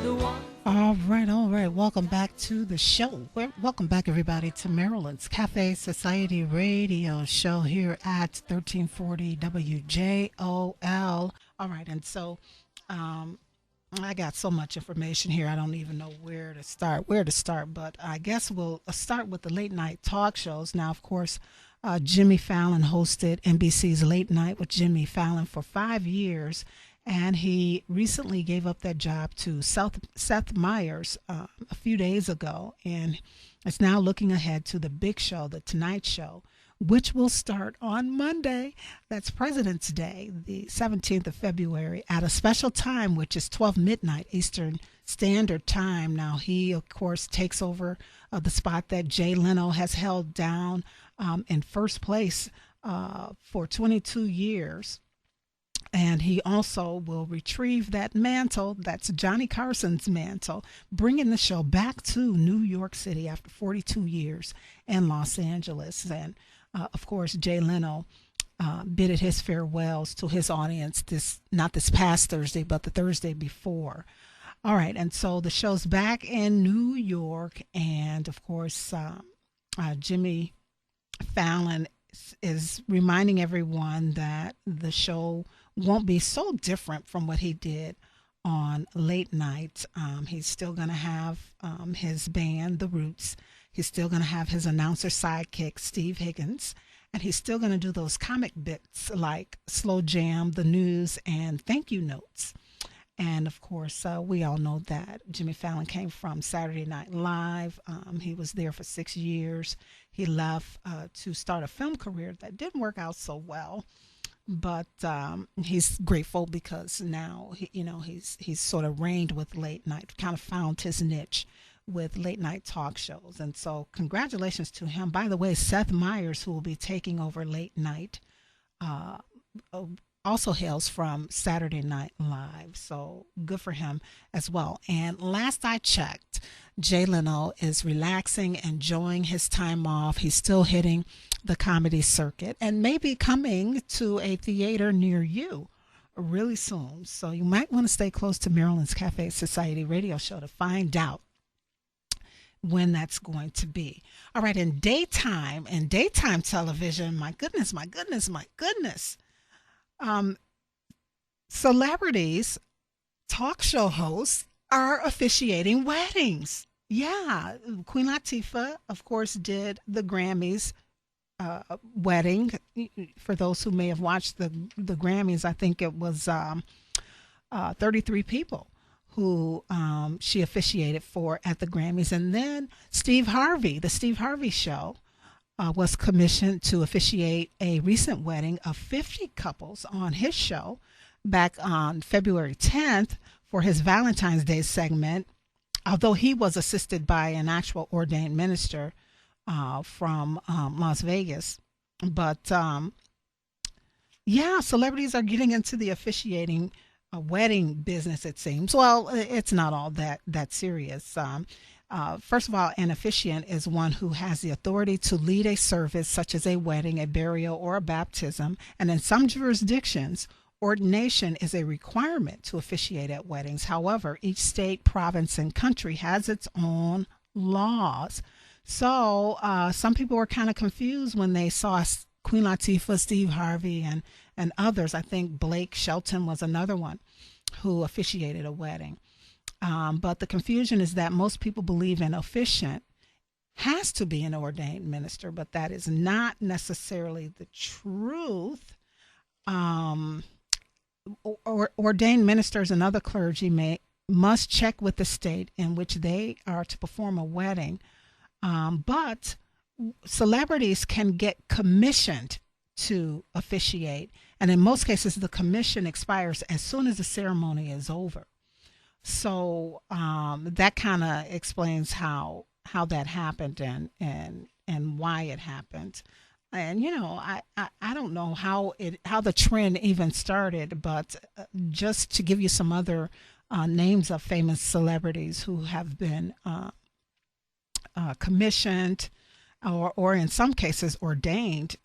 All right. Welcome back to the show. Welcome back, everybody, to Maryland's Cafe Society Radio Show here at 1340 WJOL. All right, and so I got so much information here. I don't even know where to start. But I guess we'll start with the late night talk shows. Now, of course, Jimmy Fallon hosted NBC's Late Night with Jimmy Fallon for 5 years, and he recently gave up that job to Seth Meyers a few days ago, and is now looking ahead to the big show, the Tonight Show, which will start on Monday. That's President's Day, the 17th of February, at a special time, which is 12 midnight Eastern Standard Time. Now, he, of course, takes over the spot that Jay Leno has held down in first place for 22 years. And he also will retrieve that mantle, that's Johnny Carson's mantle, bringing the show back to New York City after 42 years in Los Angeles. And, of course, Jay Leno bidded his farewells to his audience not this past Thursday, but the Thursday before. All right, and so the show's back in New York, and, of course, Jimmy Fallon is reminding everyone that the show won't be so different from what he did on Late Night. He's still going to have his band, The Roots. He's still going to have his announcer sidekick, Steve Higgins. And he's still going to do those comic bits like Slow Jam, The News, and Thank You Notes. And, of course, we all know that Jimmy Fallon came from Saturday Night Live. He was there for 6 years. He left to start a film career that didn't work out so well. But he's grateful because now, he's sort of reigned with late night, kind of found his niche with late night talk shows. And so congratulations to him. By the way, Seth Meyers, who will be taking over late night, also hails from Saturday Night Live. So good for him as well. And last I checked, Jay Leno is relaxing, enjoying his time off. He's still hitting the comedy circuit and maybe coming to a theater near you really soon. So you might want to stay close to Maryland's Cafe Society Radio Show to find out when that's going to be. All right, in daytime television, my goodness. Celebrities, talk show hosts are officiating weddings. Yeah, Queen Latifah, of course, did the Grammys wedding. For those who may have watched the Grammys, I think it was 33 people who she officiated for at the Grammys. And then Steve Harvey, the Steve Harvey Show, was commissioned to officiate a recent wedding of 50 couples on his show back on February 10th for his Valentine's Day segment, although he was assisted by an actual ordained minister from Las Vegas. But celebrities are getting into the officiating wedding business, it seems. Well, it's not all that serious. First of all, an officiant is one who has the authority to lead a service such as a wedding, a burial, or a baptism. And in some jurisdictions, ordination is a requirement to officiate at weddings. However, each state, province, and country has its own laws. So some people were kind of confused when they saw Queen Latifah, Steve Harvey, and others. I think Blake Shelton was another one who officiated a wedding. But the confusion is that most people believe an officiant has to be an ordained minister, but that is not necessarily the truth. Ordained ministers and other clergy must check with the state in which they are to perform a wedding. But celebrities can get commissioned to officiate, and in most cases, the commission expires as soon as the ceremony is over. So that kind of explains how that happened and why it happened. And I don't know how the trend even started, but just to give you some other names of famous celebrities who have been commissioned or in some cases ordained.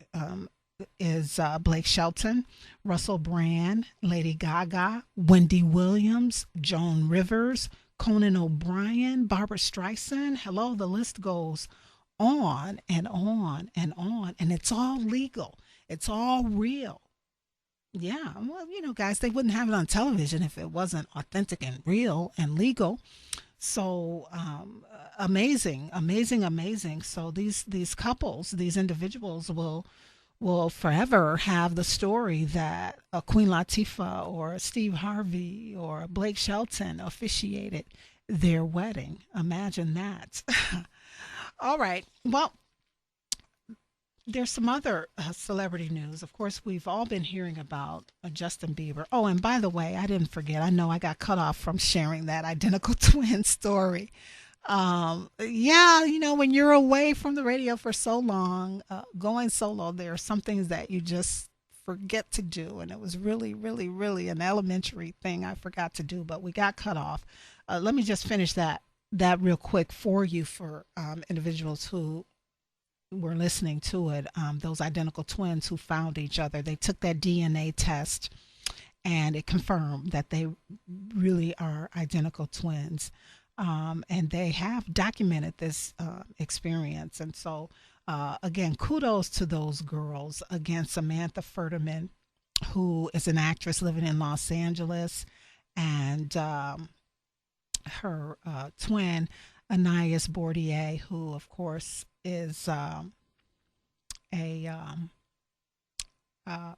is Blake Shelton, Russell Brand, Lady Gaga, Wendy Williams, Joan Rivers, Conan O'Brien, Barbara Streisand. Hello, the list goes on and on and on. And it's all legal, it's all real. Yeah, well, guys, they wouldn't have it on television if it wasn't authentic and real and legal. So amazing, amazing, amazing. So these couples, these individuals will forever have the story that a Queen Latifah or Steve Harvey or Blake Shelton officiated their wedding. Imagine that. All right. Well, there's some other celebrity news. Of course, we've all been hearing about Justin Bieber. Oh, and by the way, I didn't forget. I know I got cut off from sharing that identical twin story. Yeah, when you're away from the radio for so long, going solo, there are some things that you just forget to do. And it was really, really, really an elementary thing I forgot to do, but we got cut off. Let me just finish that real quick for you for individuals who were listening to it. Those identical twins who found each other, they took that DNA test and it confirmed that they really are identical twins. And they have documented this experience. And so, again, kudos to those girls. Again, Samantha Furtiman, who is an actress living in Los Angeles, and her twin, Anais Bordier, who, of course, is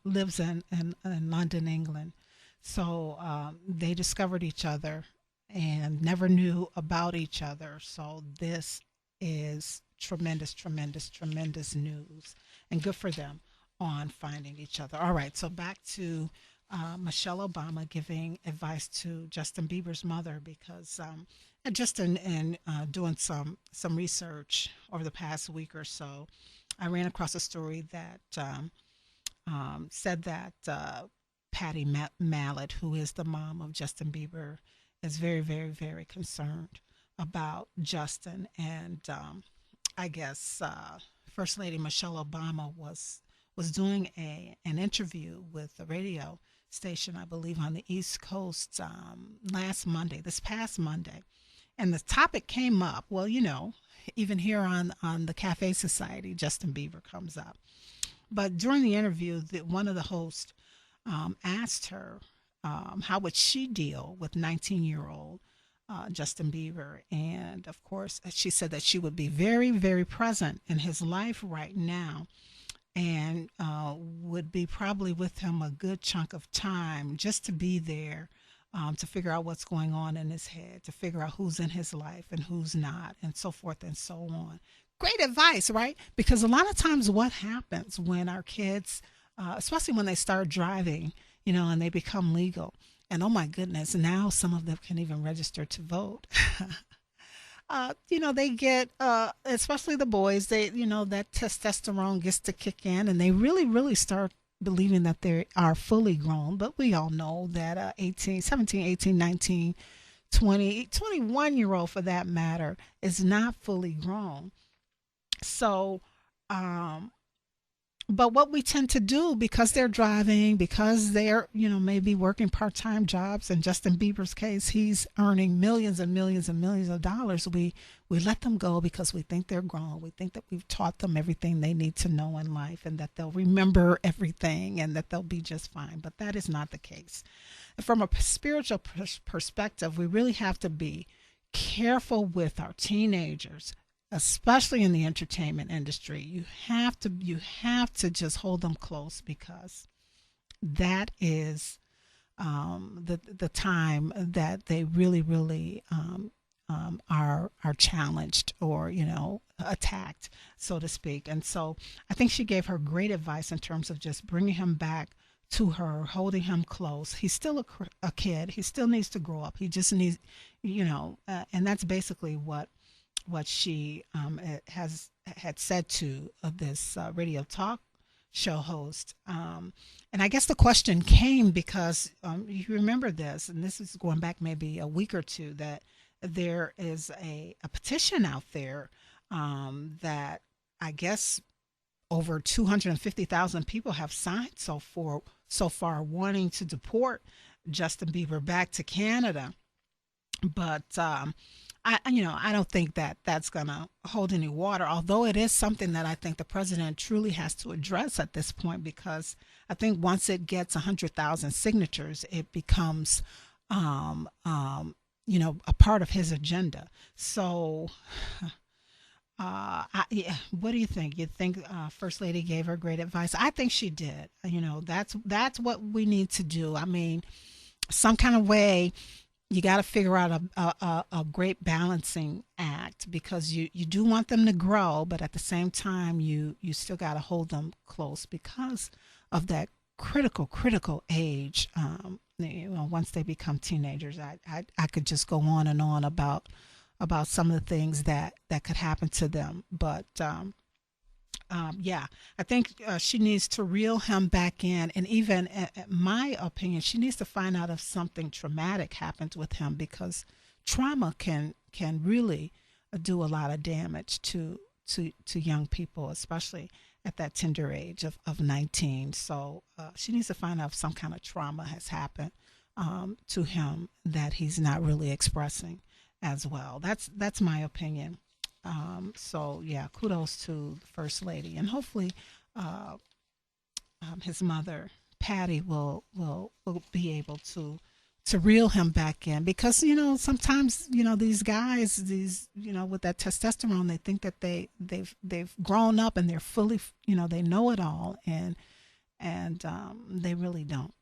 lives in London, England. So they discovered each other and never knew about each other. So this is tremendous, tremendous, tremendous news, and good for them on finding each other. All right, so back to Michelle Obama giving advice to Justin Bieber's mother, because just in doing some research over the past week or so, I ran across a story that said that Patty Mallet, who is the mom of Justin Bieber, is very, very, very concerned about Justin. And I guess First Lady Michelle Obama was doing an interview with a radio station, I believe, on the East Coast this past Monday. And the topic came up. Well, even here on the Cafe Society, Justin Bieber comes up. But during the interview, one of the hosts asked her how would she deal with 19-year-old Justin Bieber. And of course, she said that she would be very, very present in his life right now, and would be probably with him a good chunk of time, just to be there, to figure out what's going on in his head, to figure out who's in his life and who's not, and so forth and so on. Great advice, right? Because a lot of times what happens when our kids, especially when they start driving, and they become legal, and oh my goodness, now some of them can even register to vote. They get, especially the boys, that testosterone gets to kick in, and they really, really start believing that they are fully grown. But we all know that 18, 17, 18, 19, 20, 21-year-old for that matter is not fully grown. So, but what we tend to do, because they're driving, because they're, maybe working part-time jobs, in Justin Bieber's case, he's earning millions and millions and millions of dollars, we let them go because we think they're grown. We think that we've taught them everything they need to know in life, and that they'll remember everything, and that they'll be just fine. But that is not the case. From a spiritual perspective, we really have to be careful with our teenagers, especially in the entertainment industry. You have to just hold them close, because that is the time that they really, really are challenged, or attacked, so to speak. And so I think she gave her great advice in terms of just bringing him back to her, holding him close. He's still a kid. He still needs to grow up. He just needs, and that's basically what she had said to this radio talk show host. And I guess the question came because you remember this, and this is going back maybe a week or two, that there is a petition out there that I guess over 250,000 people have signed so far wanting to deport Justin Bieber back to Canada. But I don't think that that's going to hold any water. Although it is something that I think the president truly has to address at this point, because I think once it gets 100,000 signatures, it becomes, a part of his agenda. So, yeah, what do you think? You think First Lady gave her great advice? I think she did. That's what we need to do. I mean, some kind of way you got to figure out a great balancing act, because you do want them to grow, but at the same time you still got to hold them close because of that critical age. Once they become teenagers, I could just go on and on about some of the things that could happen to them. But yeah, I think she needs to reel him back in. And even, in my opinion, she needs to find out if something traumatic happened with him, because trauma can really do a lot of damage to young people, especially at that tender age of 19. So she needs to find out if some kind of trauma has happened to him that he's not really expressing as well. That's my opinion. So yeah, kudos to the First Lady, and hopefully his mother Patty will be able to reel him back in, because sometimes these guys, with that testosterone, they think that they've grown up and they're fully, they know it all, and they really don't.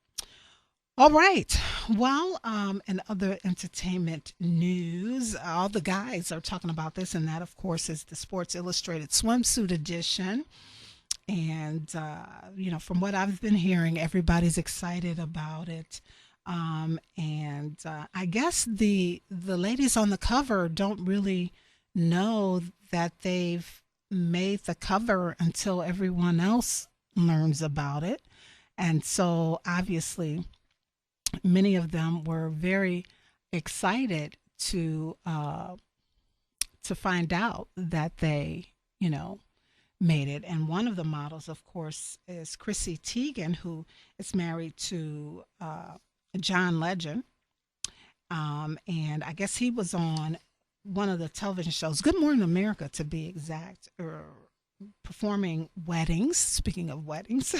All right. Well, in other entertainment news, all the guys are talking about this, and that, of course, is the Sports Illustrated swimsuit edition. And, from what I've been hearing, everybody's excited about it. And I guess the ladies on the cover don't really know that they've made the cover until everyone else learns about it. And so, obviously, many of them were very excited to find out that they, made it. And one of the models, of course, is Chrissy Teigen, who is married to John Legend. And I guess he was on one of the television shows, Good Morning America to be exact, performing weddings, speaking of weddings.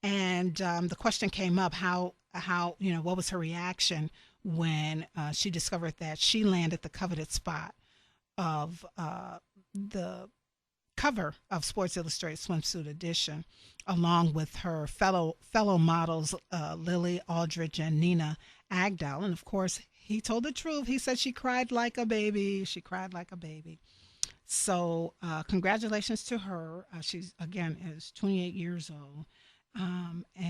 And the question came up, how what was her reaction when she discovered that she landed the coveted spot of the cover of Sports Illustrated Swimsuit Edition, along with her fellow models Lily Aldridge and Nina Agdal. And of course, he told the truth. He said she cried like a baby. She cried like a baby. So congratulations to her. She's, again, is 28 years old. And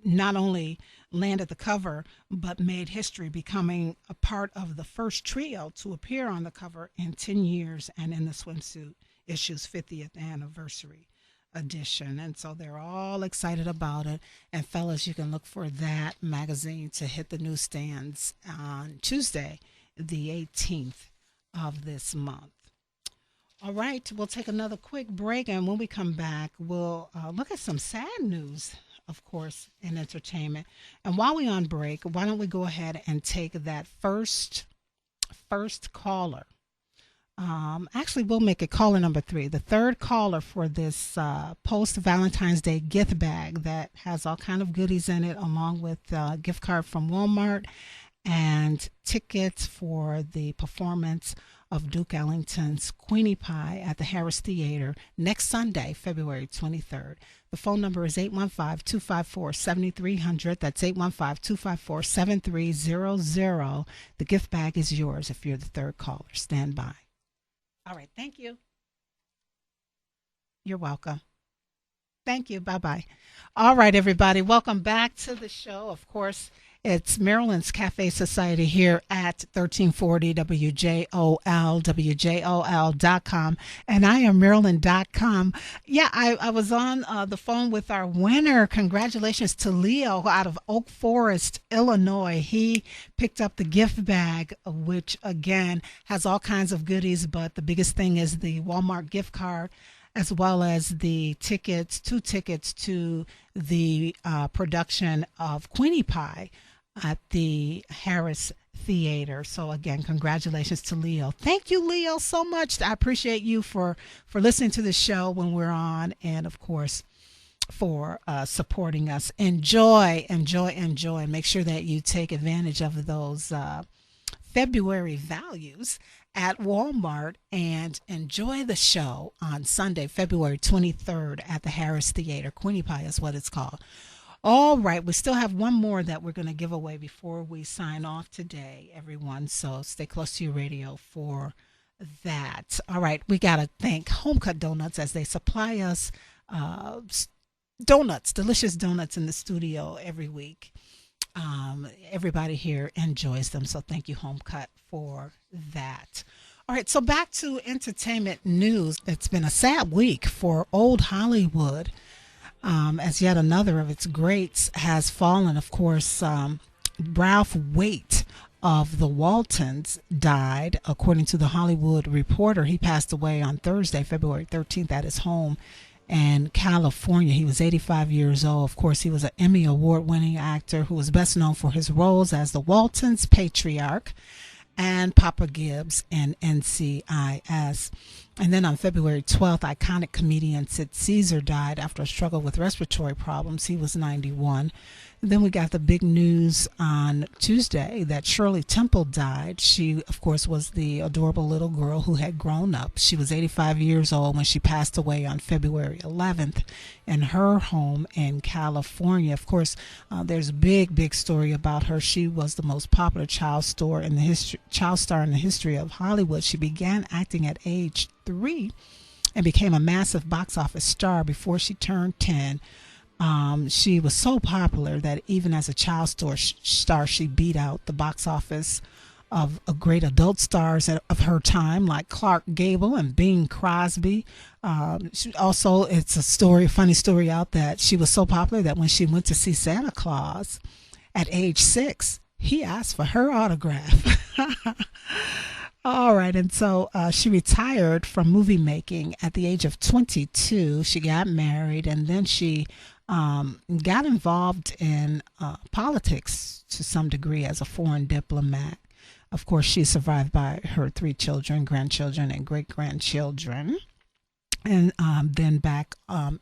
not only landed the cover, but made history, becoming a part of the first trio to appear on the cover in 10 years and in the swimsuit issue's 50th anniversary edition. And so they're all excited about it. And fellas, you can look for that magazine to hit the newsstands on Tuesday, the 18th of this month. All right, we'll take another quick break, and when we come back, we'll look at some sad news, of course, in entertainment. And while we're on break, why don't we go ahead and take that first caller. Actually, we'll make it caller number 3, the third caller for this post-Valentine's Day gift bag that has all kind of goodies in it, along with a gift card from Walmart and tickets for the performance of Duke Ellington's Queenie Pie at the Harris Theater next Sunday, February 23rd. The phone number is 815-254-7300. That's 815-254-7300. The gift bag is yours if you're the third caller. Stand by. All right. Thank you. You're welcome. Thank you. Bye-bye. All right, everybody. Welcome back to the show. Of course, It's Marilyn's Cafe Society here at 1340 WJOL.com. And I am Marilyn.com. Yeah, I was on the phone with our winner. Congratulations to Leo out of Oak Forest, Illinois. He picked up the gift bag, which again has all kinds of goodies, but the biggest thing is the Walmart gift card, as well as the tickets, 2 tickets to the production of Queenie Pie at the Harris Theater. So again, congratulations to Leo. Thank you, Leo, so much. I appreciate you for listening to the show when we're on, and of course for supporting us. Enjoy. Make sure that you take advantage of those February values at Walmart and enjoy the show on Sunday, February 23rd at the Harris Theater. Queenie Pie is what it's called. All right, we still have one more that we're going to give away before we sign off today, everyone. So stay close to your radio for that. All right, we got to thank Home Cut Donuts as they supply us donuts, delicious donuts in the studio every week. Everybody here enjoys them, so thank you, Home Cut, for that. All right, so back to entertainment news. It's been a sad week for old Hollywood, as yet another of its greats has fallen. Of course, Ralph Waite of the Waltons died, according to the Hollywood Reporter. He passed away on Thursday, February 13th, at his home in California. He was 85 years old. Of course, he was an Emmy Award-winning actor who was best known for his roles as the Waltons' patriarch and Papa Gibbs in NCIS. And then on February 12th, iconic comedian Pete Seeger died after a struggle with respiratory problems. He was 91. And then we got the big news on Tuesday that Shirley Temple died. She, of course, was the adorable little girl who had grown up. She was 85 years old when she passed away on February 11th in her home in California. Of course, there's a big story about her. She was the most popular child star in the history of Hollywood. She began acting at age 3 and became a massive box office star before she turned 10. She was so popular that even as a child star, she beat out the box office of great adult stars of her time, like Clark Gable and Bing Crosby. Also, it's a funny story out that she was so popular that when she went to see Santa Claus at age 6, he asked for her autograph. All right, and so she retired from movie making at the age of 22. She got married, and then she got involved in politics to some degree as a foreign diplomat. Of course, she's survived by her 3 children, grandchildren, and great-grandchildren. And then back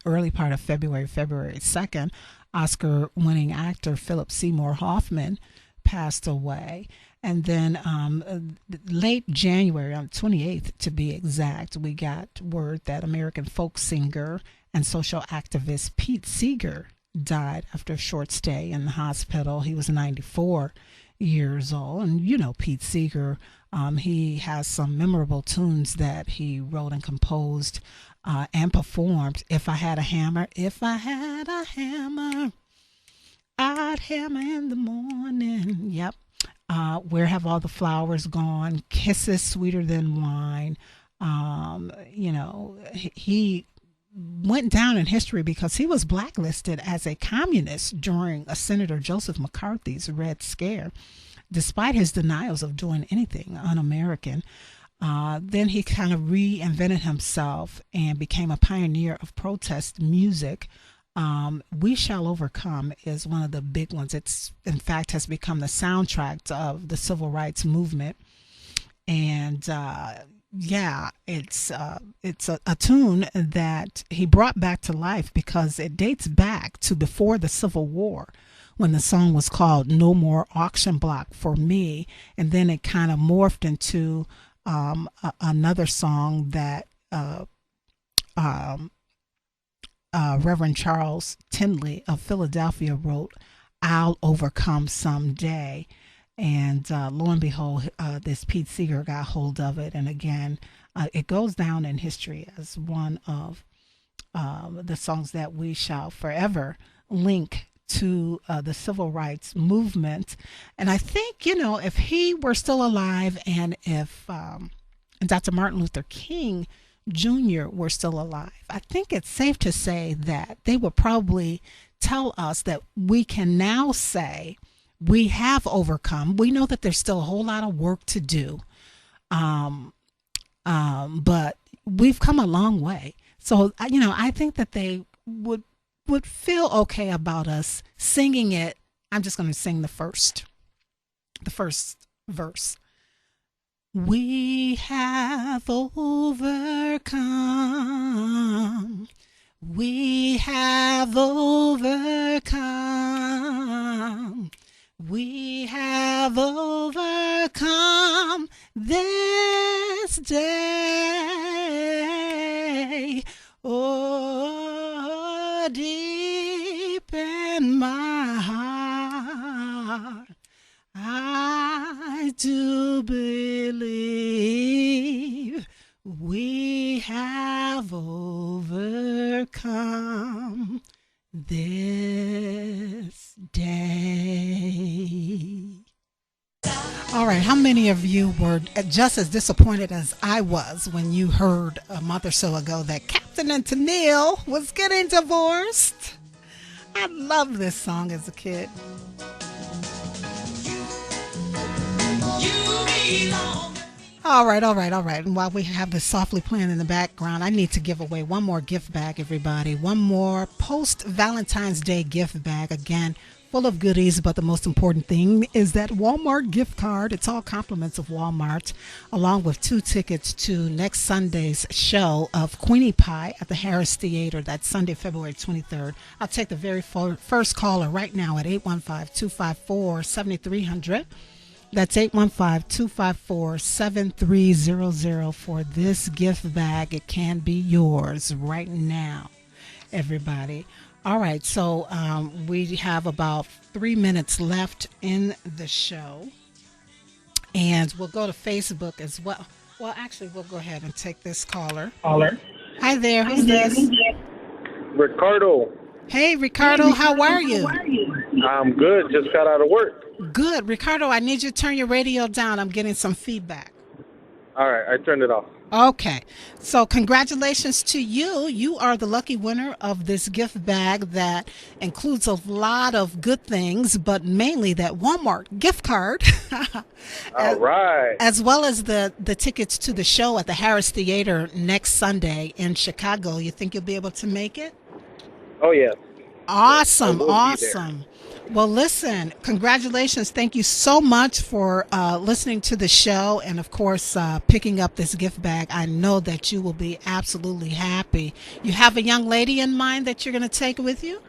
early part of February 2nd, Oscar-winning actor Philip Seymour Hoffman passed away. And then late January, on the 28th to be exact, we got word that American folk singer and social activist Pete Seeger died after a short stay in the hospital. He was 94 years old. And you know Pete Seeger, he has some memorable tunes that he wrote and composed and performed. If I had a hammer, I'd hammer in the morning. Yep. Where Have All the Flowers Gone? Kisses Sweeter Than Wine. He went down in history because he was blacklisted as a communist during a Senator Joseph McCarthy's Red Scare, despite his denials of doing anything un-American. Then he kind of reinvented himself and became a pioneer of protest music. We Shall Overcome is one of the big ones. It's, in fact, has become the soundtrack of the civil rights movement. And it's a tune that he brought back to life because it dates back to before the Civil War, when the song was called No More Auction Block for Me. And then it kind of morphed into another song that Reverend Charles Tindley of Philadelphia wrote, I'll Overcome Someday. And lo and behold, this Pete Seeger got hold of it. And again, it goes down in history as one of the songs that we shall forever link to the civil rights movement. And I think, if he were still alive and if Dr. Martin Luther King Jr. were still alive, I think it's safe to say that they would probably tell us that we can now say we have overcome. We know that there's still a whole lot of work to do, but we've come a long way. So, I think that they would feel okay about us singing it. I'm just going to sing the first verse. We have overcome. We have overcome. We have overcome this day. Oh, deep in my heart, I do believe we have overcome this day. All right, how many of you were just as disappointed as I was when you heard a month or so ago that Captain and Tennille was getting divorced? I loved this song as a kid. All right. And while we have this softly playing in the background, I need to give away one more gift bag, everybody. One more post-Valentine's Day gift bag. Again, full of goodies, but the most important thing is that Walmart gift card. It's all compliments of Walmart, along with 2 tickets to next Sunday's show of Queenie Pie at the Harris Theater. That's Sunday, February 23rd. I'll take the very first caller right now at 815-254-7300. That's 815-254-7300 for this gift bag. It can be yours right now, everybody. All right, so we have about 3 minutes left in the show, and we'll go to Facebook as well. Well, actually, we'll go ahead and take this caller. Hi there, who's this? Ricardo. Hey, Ricardo, how are you? I'm good, just got out of work. Good. Ricardo, I need you to turn your radio down. I'm getting some feedback. All right, I turned it off. Okay. So congratulations to you. You are the lucky winner of this gift bag that includes a lot of good things, but mainly that Walmart gift card. All right. As well as the tickets to the show at the Harris Theater next Sunday in Chicago. You think you'll be able to make it? Oh, yeah. Awesome. Well, listen, congratulations. Thank you so much for listening to the show and, of course, picking up this gift bag. I know that you will be absolutely happy. You have a young lady in mind that you're going to take with you?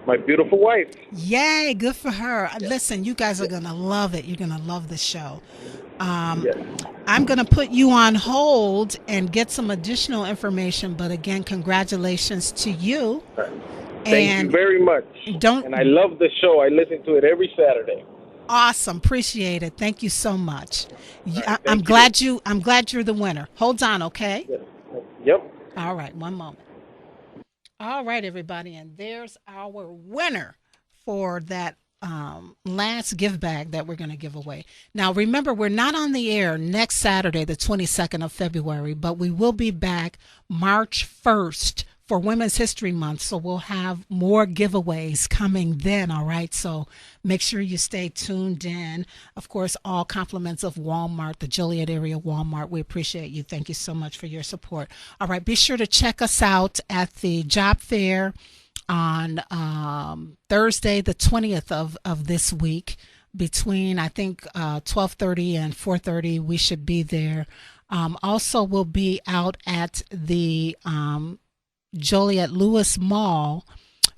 My beautiful wife. Yay, good for her. Listen, you guys are going to love it. You're going to love the show. I'm going to put you on hold and get some additional information. But, again, congratulations to you. Thank you very much. And I love the show. I listen to it every Saturday. Awesome. Appreciate it. Thank you so much. Right, I'm glad you're the winner. Hold on, okay? Yep. All right, one moment. All right, everybody, and there's our winner for that last gift bag that we're going to give away. Now, remember, we're not on the air next Saturday, the 22nd of February, but we will be back March 1st for Women's History Month, so we'll have more giveaways coming then, all right? So make sure you stay tuned in. Of course, all compliments of Walmart, the Joliet area Walmart. We appreciate you. Thank you so much for your support. All right, be sure to check us out at the job fair on Thursday, the 20th of this week. Between, I think, 12:30 and 4:30, we should be there. Also, we'll be out at the Joliet Lewis Mall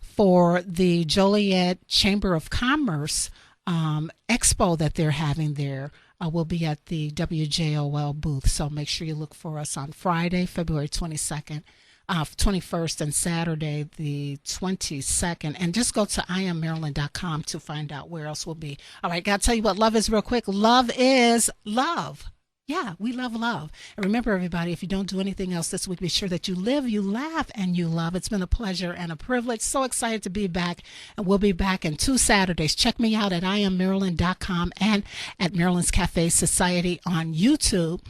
for the Joliet Chamber of Commerce expo that they're having there. We'll be at the WJOL booth, so make sure you look for us on Friday, February 21st, and Saturday, the 22nd. And just go to immaryland.com to find out where else we'll be. All right, gotta tell you what love is real quick. Love is love. Yeah, we love love. And remember, everybody, if you don't do anything else this week, be sure that you live, you laugh, and you love. It's been a pleasure and a privilege. So excited to be back. And we'll be back in 2 Saturdays. Check me out at IamMarilyn.com and at Marilyn's Cafe Society on YouTube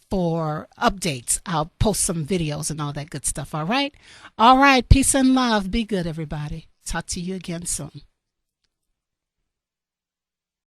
for updates. I'll post some videos and all that good stuff. All right? All right. Peace and love. Be good, everybody. Talk to you again soon.